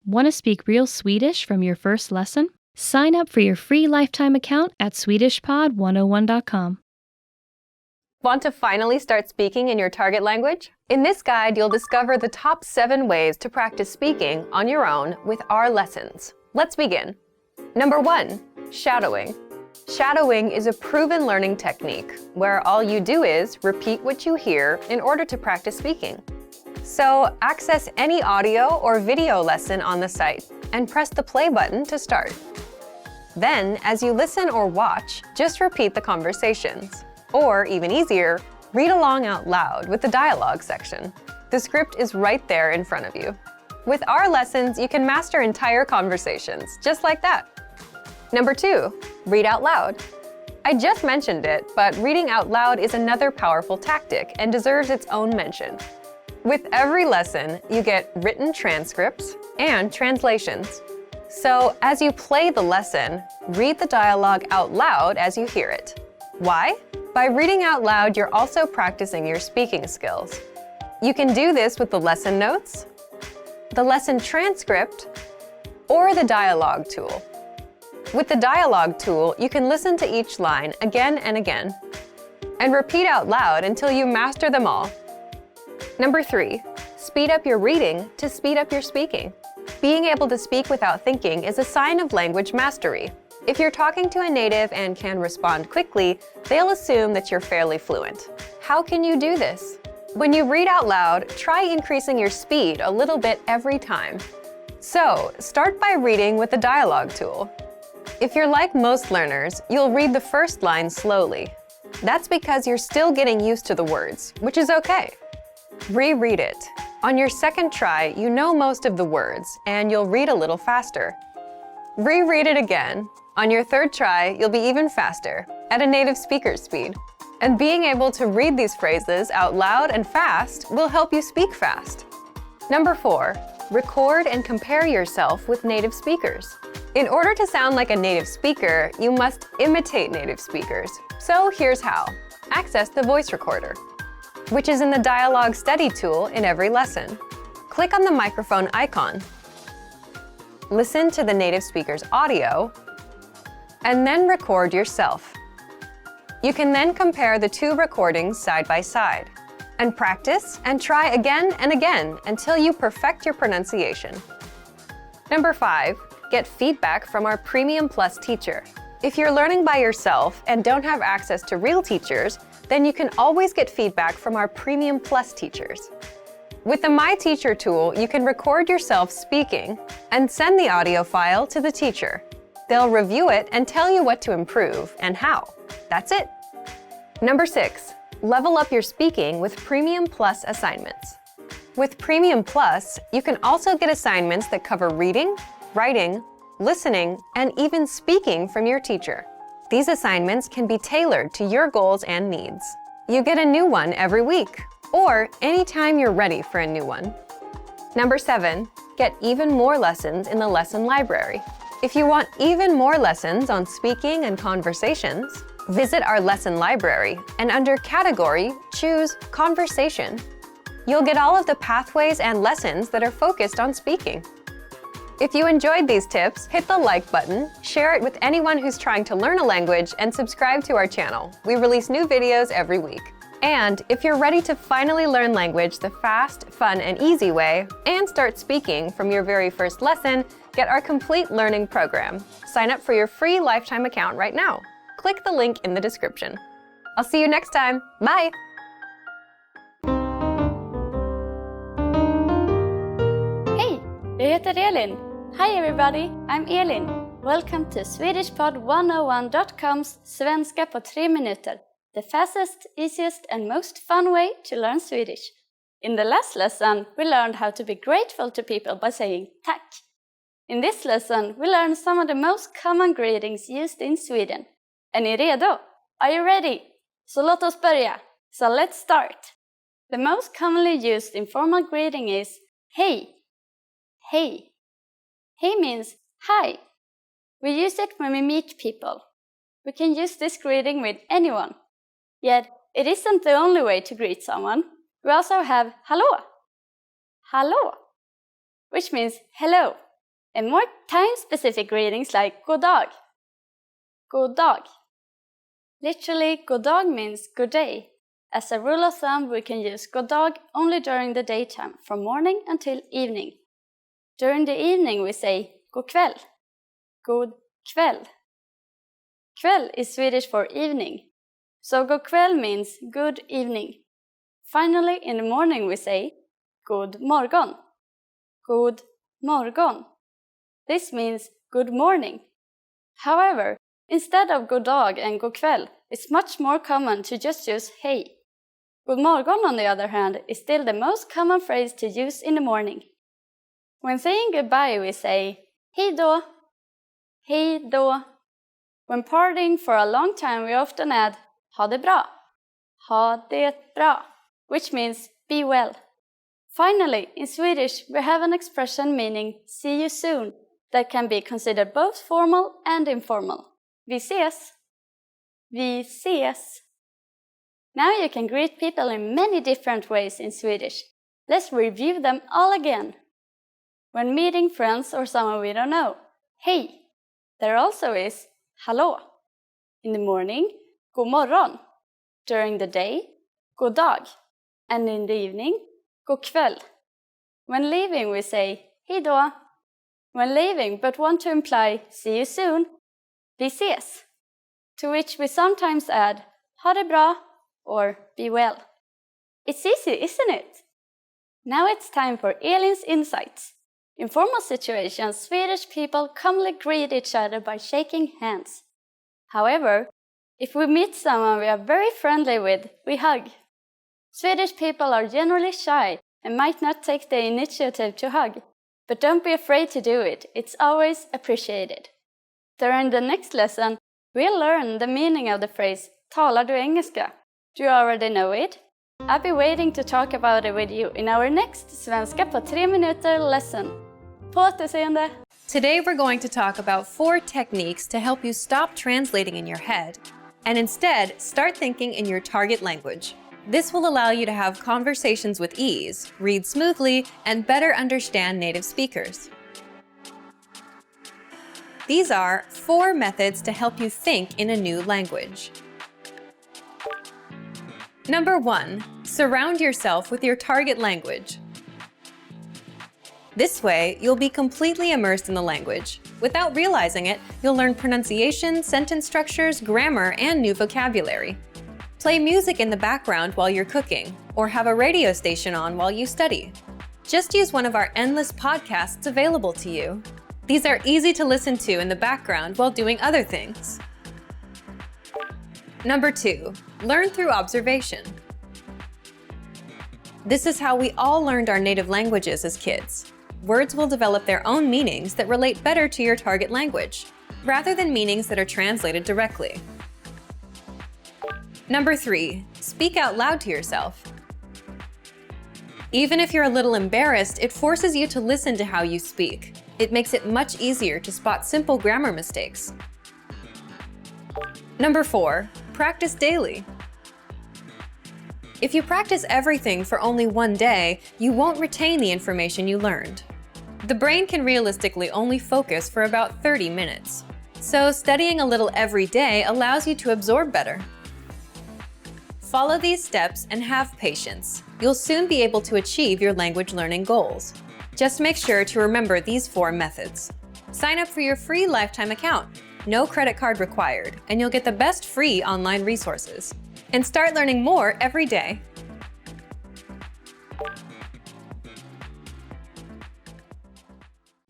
Want to speak real Swedish from your first lesson? Sign up for your free lifetime account at SwedishPod101.com. Want to finally start speaking in your target language? In this guide, you'll discover the top 7 ways to practice speaking on your own with our lessons. Let's begin. Number 1, shadowing. Shadowing is a proven learning technique where all you do is repeat what you hear in order to practice speaking. So, access any audio or video lesson on the site and press the play button to start. Then, as you listen or watch, just repeat the conversations. Or, even easier, read along out loud with the dialogue section. The script is right there in front of you. With our lessons, you can master entire conversations, just like that. Number 2, read out loud. I just mentioned it, but reading out loud is another powerful tactic and deserves its own mention. With every lesson, you get written transcripts and translations. So, as you play the lesson, read the dialogue out loud as you hear it. Why? By reading out loud, you're also practicing your speaking skills. You can do this with the lesson notes, the lesson transcript, or the dialogue tool. With the dialogue tool, you can listen to each line again and again, and repeat out loud until you master them all. Number 3, speed up your reading to speed up your speaking. Being able to speak without thinking is a sign of language mastery. If you're talking to a native and can respond quickly, they'll assume that you're fairly fluent. How can you do this? When you read out loud, try increasing your speed a little bit every time. So, start by reading with the dialogue tool. If you're like most learners, you'll read the first line slowly. That's because you're still getting used to the words, which is okay. Reread it. On your second try, you know most of the words, and you'll read a little faster. Reread it again. On your third try, you'll be even faster, at a native speaker's speed. And being able to read these phrases out loud and fast will help you speak fast. Number 4, record and compare yourself with native speakers. In order to sound like a native speaker, you must imitate native speakers. So here's how. Access the voice recorder, which is in the dialogue study tool in every lesson. Click on the microphone icon. Listen to the native speaker's audio, and then record yourself. You can then compare the 2 recordings side by side, and practice and try again and again until you perfect your pronunciation. Number 5, get feedback from our Premium Plus teacher. If you're learning by yourself and don't have access to real teachers, then you can always get feedback from our Premium Plus teachers. With the My Teacher tool, you can record yourself speaking and send the audio file to the teacher. They'll review it and tell you what to improve and how. That's it. Number 6, level up your speaking with Premium Plus assignments. With Premium Plus, you can also get assignments that cover reading, writing, listening, and even speaking from your teacher. These assignments can be tailored to your goals and needs. You get a new one every week, or anytime you're ready for a new one. Number 7, get even more lessons in the lesson library. If you want even more lessons on speaking and conversations, visit our lesson library and under Category, choose Conversation. You'll get all of the pathways and lessons that are focused on speaking. If you enjoyed these tips, hit the like button, share it with anyone who's trying to learn a language, and subscribe to our channel. We release new videos every week. And if you're ready to finally learn language the fast, fun, and easy way, and start speaking from your very first lesson, get our complete learning program. Sign up for your free lifetime account right now. Click the link in the description. I'll see you next time. Bye! Hej, jag heter Elin. Hi everybody, I'm Elin. Welcome to SwedishPod101.com's Svenska på 3 minuter. The fastest, easiest and most fun way to learn Swedish. In the last lesson, we learned how to be grateful to people by saying tack. In this lesson, we learned some of the most common greetings used in Sweden. Är ni redo? Are you ready? Så låt oss börja. So let's start. The most commonly used informal greeting is hej. Hej. Hej means hi. We use it when we meet people. We can use this greeting with anyone. Yet, it isn't the only way to greet someone. We also have hallå. Hallå, which means hello. and more time-specific readings like god dag. God dag. Literally, god dag means good day. As a rule of thumb, we can use god dag only during the daytime, from morning until evening. During the evening, we say god kväll. God kväll. Kväll is Swedish for evening, so god kväll means good evening. Finally, in the morning, we say god morgon. God morgon. This means good morning. However, instead of god dag and god kväll, it's much more common to just use hej. God morgon, on the other hand, is still the most common phrase to use in the morning. When saying goodbye, we say hej då, hej då. When partying for a long time, we often add ha det bra, ha det bra, which means be well. Finally, in Swedish, we have an expression meaning see you soon that can be considered both formal and informal. Vi ses. Vi ses. Now you can greet people in many different ways in Swedish. Let's review them all again. When meeting friends or someone we don't know, hej. There also is hallå. In the morning, god morgon. During the day, god dag. And in the evening, god kväll. When leaving, we say hej då. When leaving but want to imply see you soon, vi ses. To which we sometimes add ha det bra or be well. It's easy, isn't it? Now it's time for Elin's insights. In formal situations, Swedish people commonly greet each other by shaking hands. However, if we meet someone we are very friendly with, we hug. Swedish people are generally shy and might not take the initiative to hug, but don't be afraid to do it. It's always appreciated. During the next lesson, we'll learn the meaning of the phrase talar du engelska? Do you already know it? I'll be waiting to talk about it with you in our next Svenska på 3 minuter lesson. På återseende! Today we're going to talk about 4 techniques to help you stop translating in your head and instead start thinking in your target language. This will allow you to have conversations with ease, read smoothly, and better understand native speakers. These are 4 methods to help you think in a new language. Number 1, surround yourself with your target language. This way, you'll be completely immersed in the language. Without realizing it, you'll learn pronunciation, sentence structures, grammar, and new vocabulary. Play music in the background while you're cooking, or have a radio station on while you study. Just use one of our endless podcasts available to you. These are easy to listen to in the background while doing other things. Number 2, learn through observation. This is how we all learned our native languages as kids. Words will develop their own meanings that relate better to your target language, rather than meanings that are translated directly. Number 3, speak out loud to yourself. Even if you're a little embarrassed, it forces you to listen to how you speak. It makes it much easier to spot simple grammar mistakes. Number 4, practice daily. If you practice everything for only one day, you won't retain the information you learned. The brain can realistically only focus for about 30 minutes. So studying a little every day allows you to absorb better. Follow these steps and have patience. You'll soon be able to achieve your language learning goals. Just make sure to remember these 4 methods. Sign up for your free lifetime account. No credit card required, and you'll get the best free online resources. And start learning more every day.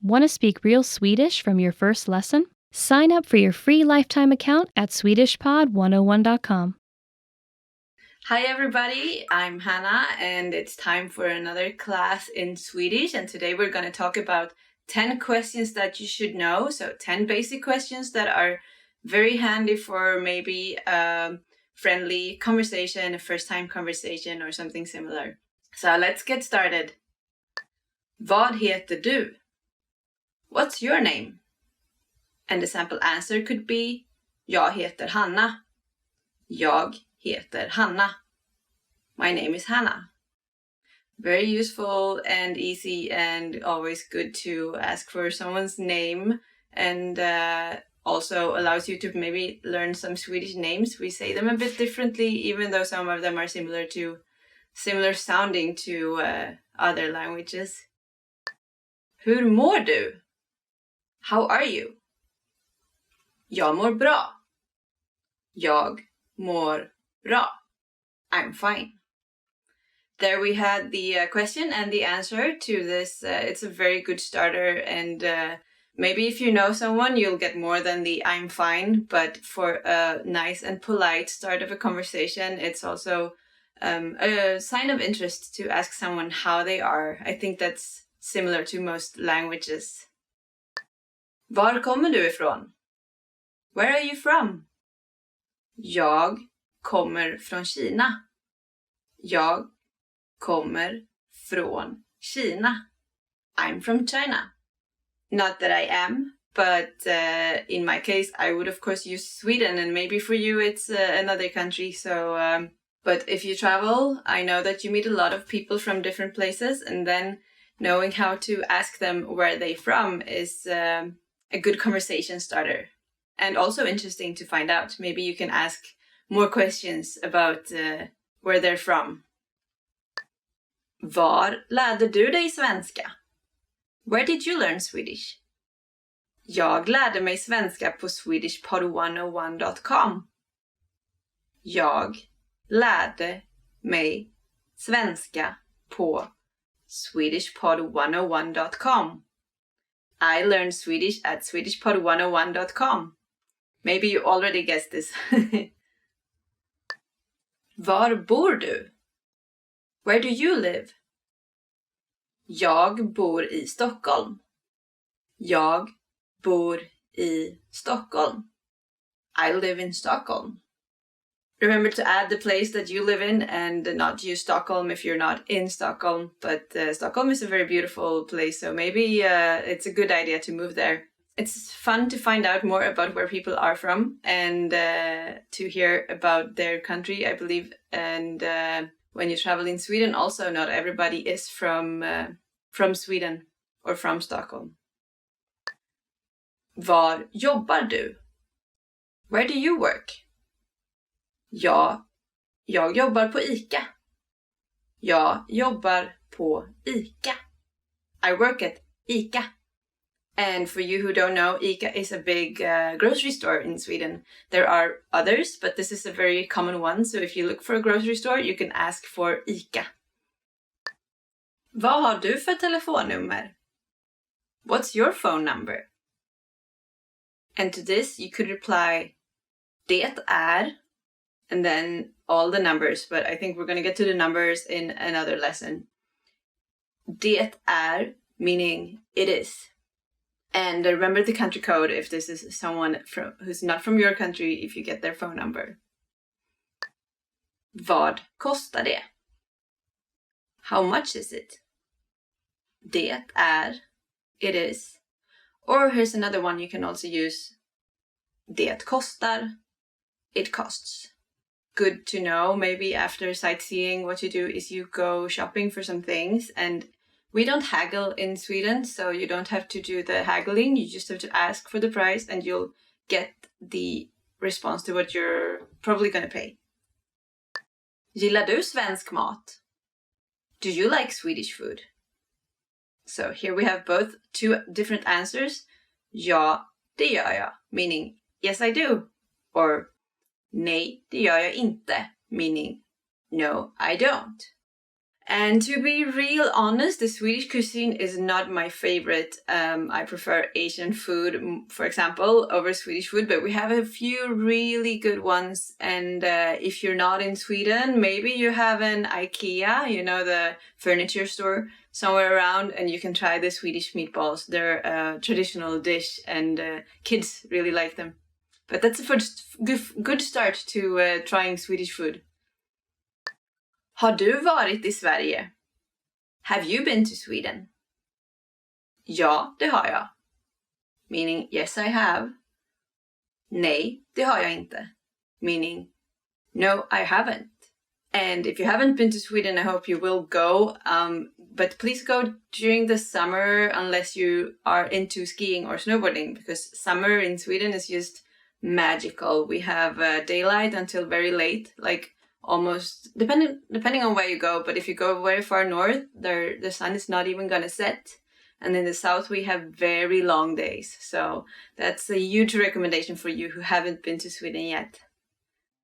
Want to speak real Swedish from your first lesson? Sign up for your free lifetime account at SwedishPod101.com. Hi everybody, I'm Hannah and it's time for another class in Swedish, and today we're going to talk about 10 questions that you should know. So 10 basic questions that are very handy for maybe a friendly conversation, a first time conversation or something similar. So let's get started. Vad heter du? What's your name? And the sample answer could be Jag heter Hanna. Jag heter Hanna. My name is Hannah. Very useful and easy, and always good to ask for someone's name, and also allows you to maybe learn some Swedish names. We say them a bit differently, even though some of them are similar sounding to other languages. Hur mår du? How are you? Jag mår bra. Jag mår bra. I'm fine. There we had the question and the answer to this. It's a very good starter, and maybe if you know someone, you'll get more than the I'm fine, but for a nice and polite start of a conversation, it's also a sign of interest to ask someone how they are. I think that's similar to most languages. Var kommer du ifrån? Where are you from? Jag kommer från Kina. Jag kommer från Kina. I'm from China. Not that I am, but in my case, I would of course use Sweden, and maybe for you it's another country. So, but if you travel, I know that you meet a lot of people from different places, and then knowing how to ask them where they're from is a good conversation starter. And also interesting to find out. Maybe you can ask more questions about where they're from. Var lärde du dig svenska? Where did you learn Swedish? Jag lärde mig svenska på swedishpod101.com. Jag lärde mig svenska på swedishpod101.com. I learned Swedish at swedishpod101.com. Maybe you already guessed this. Var bor du? Where do you live? Jag bor i Stockholm. Jag bor i Stockholm. I live in Stockholm. Remember to add the place that you live in and not use Stockholm if you're not in Stockholm. But Stockholm is a very beautiful place, so maybe it's a good idea to move there. It's fun to find out more about where people are from and to hear about their country, I believe. And when you travel in Sweden, also not everybody is from Sweden or from Stockholm. Var jobbar du? Where do you work? Ja, jag jobbar på ICA. Jag jobbar på ICA. I work at ICA. And for you who don't know, ICA is a big grocery store in Sweden. There are others, but this is a very common one. So if you look for a grocery store, you can ask for ICA. Vad har du för telefonnummer? What's your phone number? And to this, you could reply, det är, and then all the numbers. But I think we're going to get to the numbers in another lesson. Det är, meaning it is. And remember the country code if this is someone who's not from your country, if you get their phone number. Vad kostar det? How much is it? Det är, it is. Or here's another one you can also use. Det kostar, it costs. Good to know. Maybe after sightseeing, what you do is you go shopping for some things, and we don't haggle in Sweden, so you don't have to do the haggling. You just have to ask for the price and you'll get the response to what you're probably going to pay. Gillar du svensk mat? Do you like Swedish food? So here we have both two different answers. Ja, det gör jag, meaning yes I do. Or nej, det gör jag inte, meaning no I don't. And to be real honest, the Swedish cuisine is not my favorite. I prefer Asian food, for example, over Swedish food, but we have a few really good ones. And if you're not in Sweden, maybe you have an IKEA, you know, the furniture store somewhere around, and you can try the Swedish meatballs. They're a traditional dish, and kids really like them. But that's a good start to trying Swedish food. Har du varit i Sverige? Have you been to Sweden? Ja, det har jag. Meaning, yes I have. Nej, det har jag inte. Meaning, no I haven't. And if you haven't been to Sweden, I hope you will go. But please go during the summer unless you are into skiing or snowboarding, because summer in Sweden is just magical. We have daylight until very late, like almost depending on where you go. But if you go very far north, the sun is not even gonna set. And in the south, we have very long days. So that's a huge recommendation for you who haven't been to Sweden yet.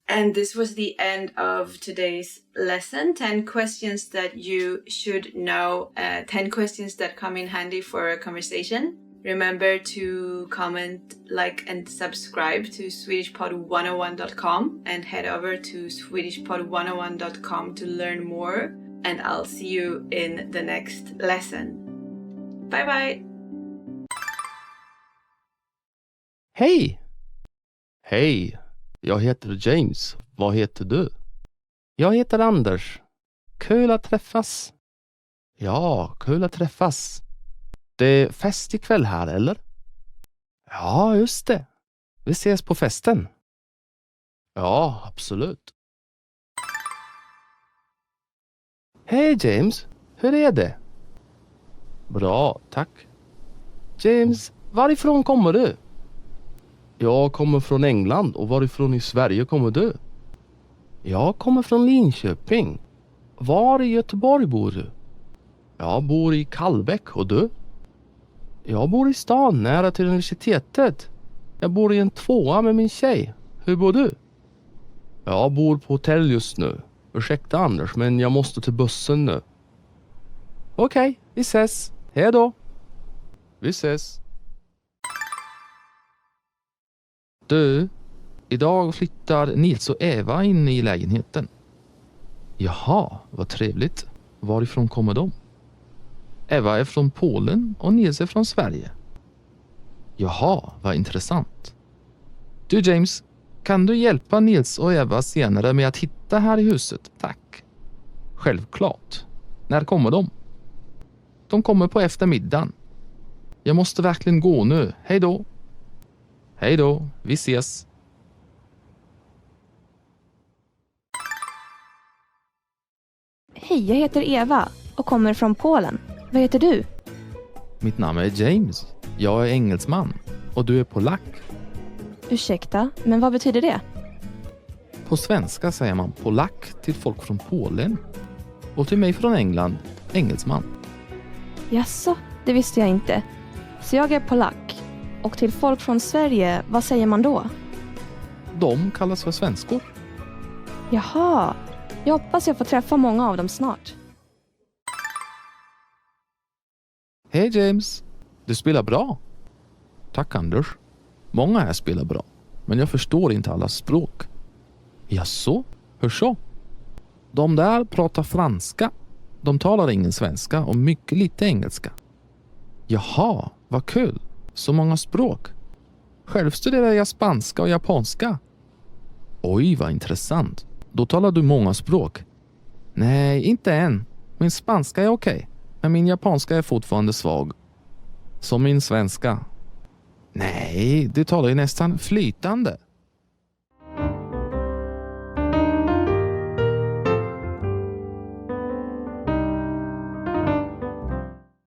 And this was the end of today's lesson. 10 questions that you should know. 10 questions that come in handy for a conversation. Remember to comment, like, and subscribe to SwedishPod101.com and head over to SwedishPod101.com to learn more. And I'll see you in the next lesson. Bye bye! Hej! Hej! Jag heter James. Vad heter du? Jag heter Anders. Kul att träffas. Ja, kul att träffas. Det är fest ikväll här, eller? Ja, just det. Vi ses på festen. Ja, absolut. Hej James, hur är det? Bra, tack. James, varifrån kommer du? Jag kommer från England, och varifrån i Sverige kommer du? Jag kommer från Linköping. Var i Göteborg bor du? Jag bor i Kallbäck, och du? Jag bor i stan nära till universitetet. Jag bor i en 2:a med min tjej. Hur bor du? Jag bor på hotell just nu. Ursäkta Anders, men jag måste till bussen nu. Okej, vi ses. Hej då. Vi ses. Du, idag flyttar Nils och Eva in i lägenheten. Jaha, vad trevligt. Varifrån kommer de? Eva är från Polen och Nils är från Sverige. Jaha, vad intressant. Du James, kan du hjälpa Nils och Eva senare med att hitta här i huset? Tack. Självklart. När kommer de? De kommer på eftermiddagen. Jag måste verkligen gå nu. Hej då. Hej då, vi ses. Hej, jag heter Eva och kommer från Polen. Vad heter du? Mitt namn är James. Jag är engelsman och du är polack. Ursäkta, men vad betyder det? På svenska säger man polack till folk från Polen. Och till mig från England, engelsman. Jaså, det visste jag inte. Så jag är polack. Och till folk från Sverige, vad säger man då? De kallas för svenskor. Jaha, jag hoppas jag får träffa många av dem snart. Hej James, du spelar bra. Tack Anders. Många här spelar bra, men jag förstår inte alla språk. Jaså, hur så? De där pratar franska. De talar ingen svenska och mycket lite engelska. Jaha, vad kul. Så många språk. Själv studerar jag spanska och japanska. Oj, vad intressant. Då talar du många språk. Nej, inte än. Min spanska är okej. Men min japanska är fortfarande svag. Som min svenska. Nej, du talar ju nästan flytande.